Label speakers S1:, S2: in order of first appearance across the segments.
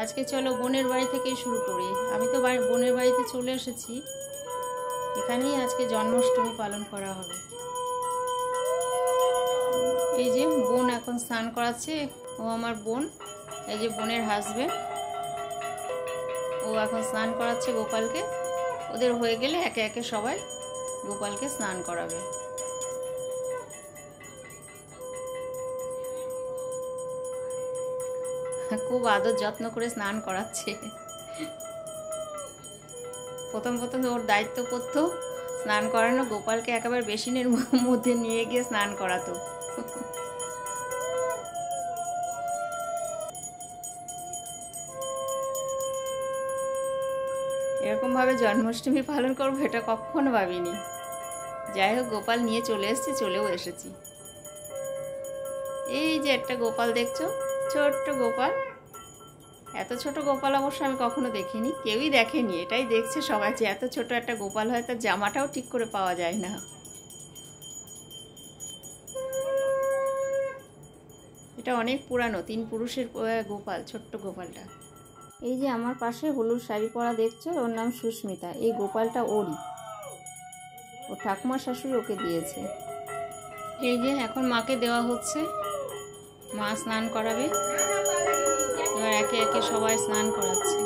S1: আজকে চলো বোনের বাড়ি থেকেই শুরু করি। আমি তো বোনের বাড়িতে চলে এসেছি, এখানেই আজকে জন্মাষ্টমী পালন করা হবে। এই যে বোন এখন স্নান করাচ্ছে, ও আমার বোন, এই যে বোনের হাজবেন্ড, ও এখন স্নান করাচ্ছে গোপালকে। ওদের হয়ে গেলে একে একে সবাই গোপালকে স্নান করাবে। খুব আদর যত্ন করে স্নান করাচ্ছে। প্রথম প্রথম ওর দায়িত্ব করতো স্নান করানো, গোপালকে একেবারে বেসিনের মধ্যে নিয়ে গিয়ে স্নান করাতো। এরকম ভাবে জন্মাষ্টমী পালন করবো এটা কখনো ভাবিনি। যাই হোক, গোপাল নিয়ে চলে এসেছি, চলেও এসেছি। এই যে একটা গোপাল দেখছো, ছোট্ট গোপাল। এত ছোট গোপাল অবশ্য আমি কখনো দেখিনি, কেউই দেখেনি। এটাই দেখছে সবাই যে এত ছোট একটা গোপাল হয়, তার জামাটাও ঠিক করে পাওয়া যায় না। এটা অনেক পুরানো, 3 পুরুষের গোপাল, ছোট্ট গোপালটা। এই যে আমার পাশে হলুদ শাড়ি পরা দেখছো, ওর নাম সুস্মিতা। এই গোপালটা ওরই, ও ঠাকুমা শাশুড়ি ওকে দিয়েছে। এই যে এখন মাকে দেওয়া হচ্ছে, মা স্নান করাবে। এবার একে একে সবাই স্নান করাচ্ছে।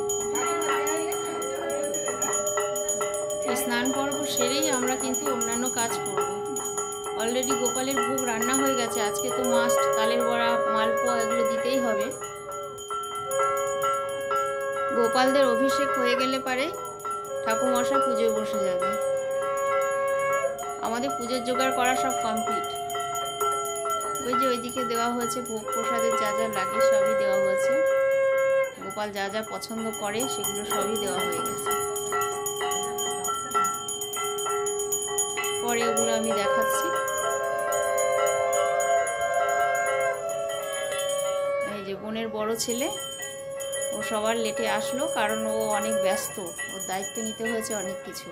S1: এই স্নান পর্ব সেরেই আমরা কিন্তু অন্যান্য কাজ করব। অলরেডি গোপালের ভোগ রান্না হয়ে গেছে। আজকে তো মাস্ট তালের বড়া, মালপোয়া এগুলো দিতেই হবে। গোপালদের অভিষেক হয়ে গেলে পারে ঠাকুরমশাই পুজোয় বসে যাবে। আমাদের পুজোর জোগাড় করা সব কমপ্লিট। ওই যে ওইদিকে দেওয়া হয়েছে ভোগ প্রসাদের যা যা লাগে সবই দেওয়া হয়েছে। গোপাল যা যা পছন্দ করে সেগুলো সবই দেওয়া হয়ে গেছে। পরে ওগুলো আমি দেখাচ্ছি। এই যে বোনের বড় ছেলে, ও সবার লেটে আসলো, কারণ ও অনেক ব্যস্ত, ওর দায়িত্ব নিতে হয়েছে অনেক কিছু।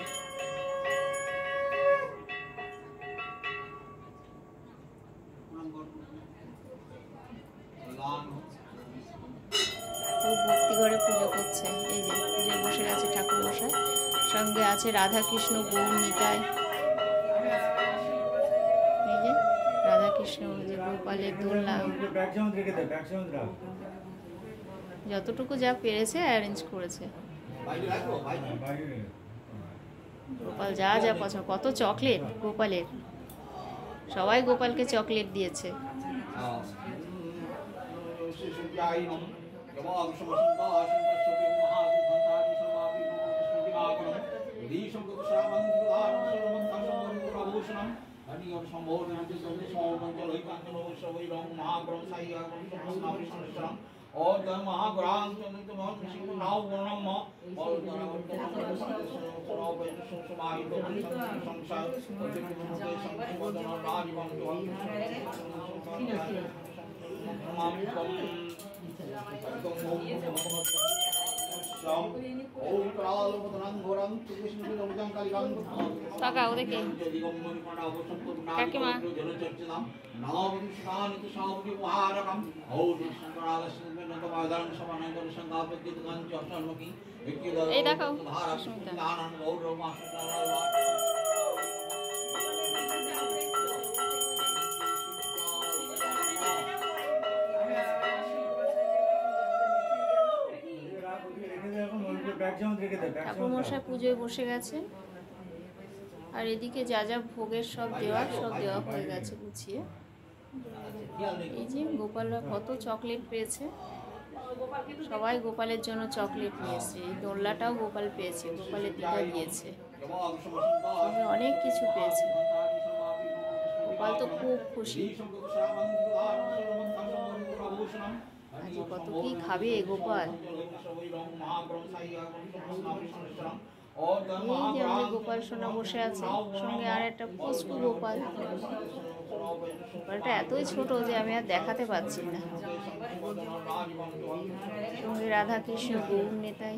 S1: খুব ভক্তি করে পুজো করছে। এই যে পুজোয় বসে গেছে ঠাকুর মশাই, সঙ্গে আছে রাধাকৃষ্ণ, গৌর নিতাই। এই যে রাধাকৃষ্ণ, যে গোপালের দোলনা, যতটুকু যা পেরেছে অ্যারেঞ্জ করেছে। গোপাল যা যা পছন্দ, কত চকলেট গোপালের, সবাই গোপালকে চকলেট দিয়েছে। তাকাও দেখে কাকিমা। এই দেখাও ঠাকুরমশাই পুজোয় বসে গেছে। আর এদিকে যা যা ভোগের সব দেওয়া হয়ে গেছে গুছিয়ে। এই যে গোপালরা কত চকলেট পেয়েছে, সবাই গোপালের জন্য চকলেট নিয়েছে। এই দোলনাটাও গোপাল পেয়েছে, গোপালের দিদা দিয়েছে, অনেক কিছু পেয়েছে। গোপাল তো খুব খুশি। কত কি খাবে গোপাল। এই যে আমাদের গোপাল সোনা বসে আছে, সঙ্গে আর একটা পুষ্পু গোপাল। গোপালটা এতই ছোট যে আমি আর দেখাতে পারছি না। সঙ্গে রাধাকৃষ্ণ, গৌর নিতাই।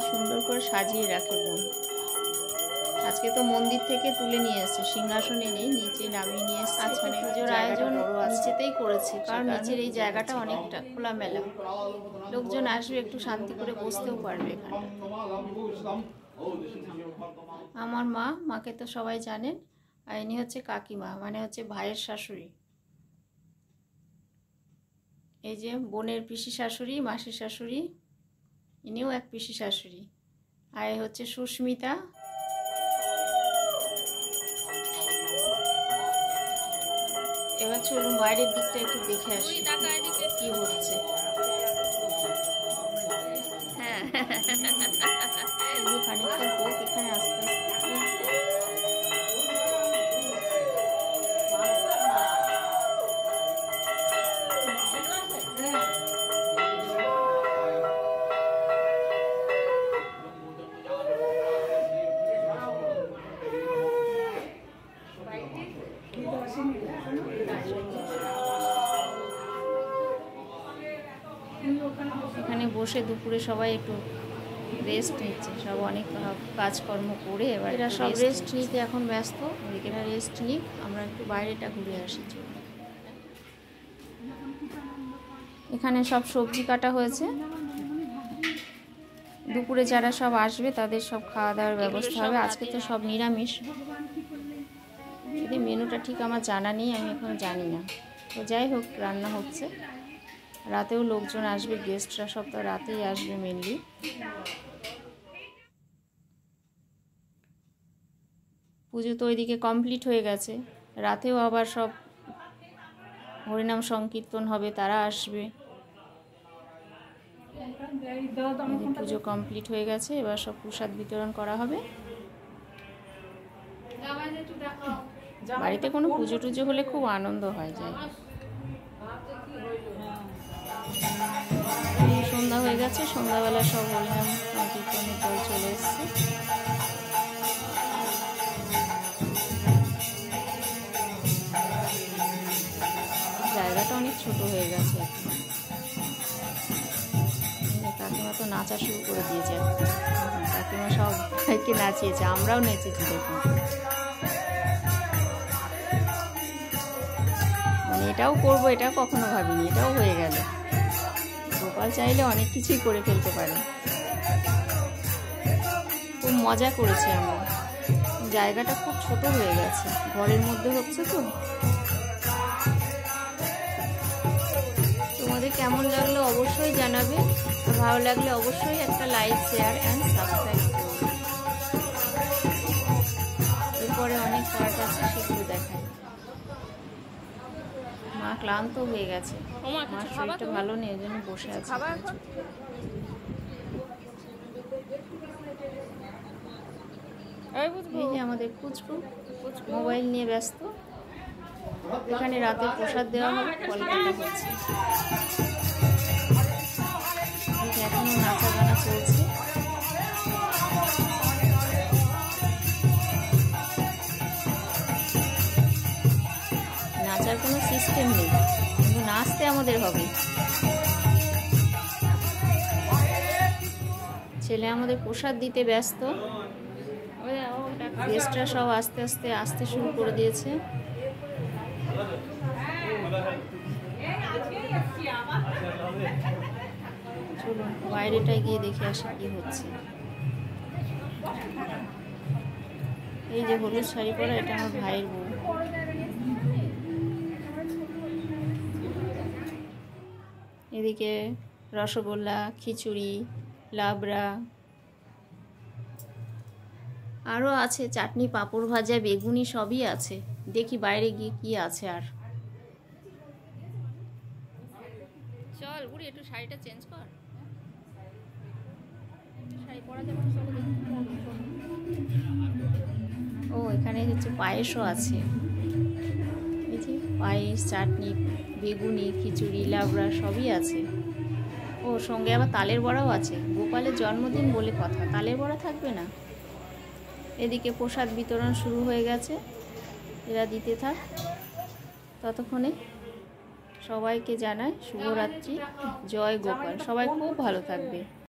S1: সুন্দর করে সাজিয়ে রাখে বোন। আজকে তো মন্দির থেকে তুলে নিয়ে এসেছে, সিংহাসনে নেই, নিচে নামিয়ে নিয়ে এসেছে। আজকে পুজোর আয়োজন নিচেতেই করেছে, কারণ নিচের এই জায়গাটা অনেকটা খোলামেলা, লোকজন আসবে একটু শান্তি করে বসতেও পারবে এখানে। আমার মাকে তো সবাই জানেন, আর ইনি হচ্ছে কাকিমা, মানে হচ্ছে ভাইয়ের শাশুড়ি। এই যে বোনের পিসি শাশুড়ি, মাসির শাশুড়ি, ইনিও এক পিসি শাশুড়ি। আর এই হচ্ছে সুস্মিতা। এবার চলুন বাইরের দিকটা একটু দেখে আসি কি হচ্ছে। হ্যাঁ, খানিকটা হোক এখানে আস্তে আস্তে। এখানে বসে দুপুরে সবাই একটু রেস্ট নিচ্ছে, সব অনেক কাজকর্ম করে এবার এরা সব রেস্ট নিতে এখন ব্যস্ত। এরা রেস্ট নিক, আমরা একটু বাইরেটা ঘুরে আসি। এখানে সব সবজি কাটা হয়েছে, দুপুরে যারা সব আসবে তাদের সব খাওয়া দাওয়ার ব্যবস্থা হবে। আজকে তো সব নিরামিষ, যদি মেনুটা ঠিক আমার জানা নেই, আমি এখন জানি না। তো যাই হোক, রান্না হচ্ছে। রাতেও লোকজন আসবে, গেস্টরা সব তো রাতেই আসবে মেনলি। পুজো তো ওইদিকে কমপ্লিট হয়ে গেছে, রাতেও আবার সব হরিনাম সংকীর্তন হবে, তারা আসবে। পুজো কমপ্লিট হয়ে গেছে, এবার সব প্রসাদ বিতরণ করা হবে। বাড়িতে কোনো পুজো টুজো হলে খুব আনন্দ হয় যায়। সন্ধ্যা হয়ে গেছে, সন্ধ্যাবেলা সব হরিনাম সংকীর্তনের দল চলে এসছে। জায়গাটা অনেক ছোট হয়ে গেছে। কাকিমা তো নাচা শুরু করে দিয়েছে, কাকিমা সবাইকে নাচিয়েছে, আমরাও নেচেছি। দেখুন, মানে এটাও করবো, এটা কখনো ভাবিনি, এটাও হয়ে গেল। গোপাল চাইলে অনেক কিছুই করে ফেলতে পারে। খুব মজা করেছি আমরা, জায়গাটা খুব ছোট হয়ে গেছে, ঘরের মধ্যে হচ্ছে তো। তোমাদের কেমন লাগলো অবশ্যই জানাবে, ভালো লাগলে অবশ্যই একটা লাইক, শেয়ার অ্যান্ড সাবস্ক্রাইব করবে। এরপরে অনেক পার্ট আছে, সেগুলো দেখায়। মা ক্লান্ত হয়ে গেছে, মার শরীরটা ভালো নেই, ওই জন্য বসে আছে। এই যে আমাদের পুচকু মোবাইল নিয়ে ব্যস্ত। এখানে রাতে প্রসাদ দেওয়া হবে, ফল কাটা হচ্ছে। এখনো নাচা গানা চলছে। নাচার কোনো সিস্টেম নেই, কিন্তু নাচতে আমাদের হবে। ছেলে আমাদের প্রসাদ দিতে ব্যস্ত। গেস্টরা সব আস্তে আস্তে আসতে শুরু করে দিয়েছে। চলুন বাইরেটায় গিয়ে দেখে আসি কি হচ্ছে। এই যে হলুদ শাড়ি পরা, এটা আমার ভাইয়ের বউ। এদিকে রসগোল্লা, খিচুড়ি, লাবড়া, আরও আছে চাটনি, পাঁপড় ভাজা, বেগুনি, সবই আছে। দেখি বাইরে গিয়ে কি আছে। আর চল বুড়ি, একটু শাড়িটা চেঞ্জ কর, শাড়ি পরা যাবে। ও এখানে হচ্ছে পায়েসও আছে, এই যে পায়েস, চাটনি, বেগুনি, খিচুড়ি, লাবড়া সবই আছে। ও সঙ্গে আবার তালের বড়াও আছে। গোপালের জন্মদিন বলে কথা, তালের বড়া থাকবে না? এদিকে প্রসাদ বিতরণ শুরু হয়ে গেছে, এরা দিতে থাক। ততক্ষণে সবাইকে জানাই শুভরাত্রি, জয় গোপাল। সবাই খুব ভালো থাকবে।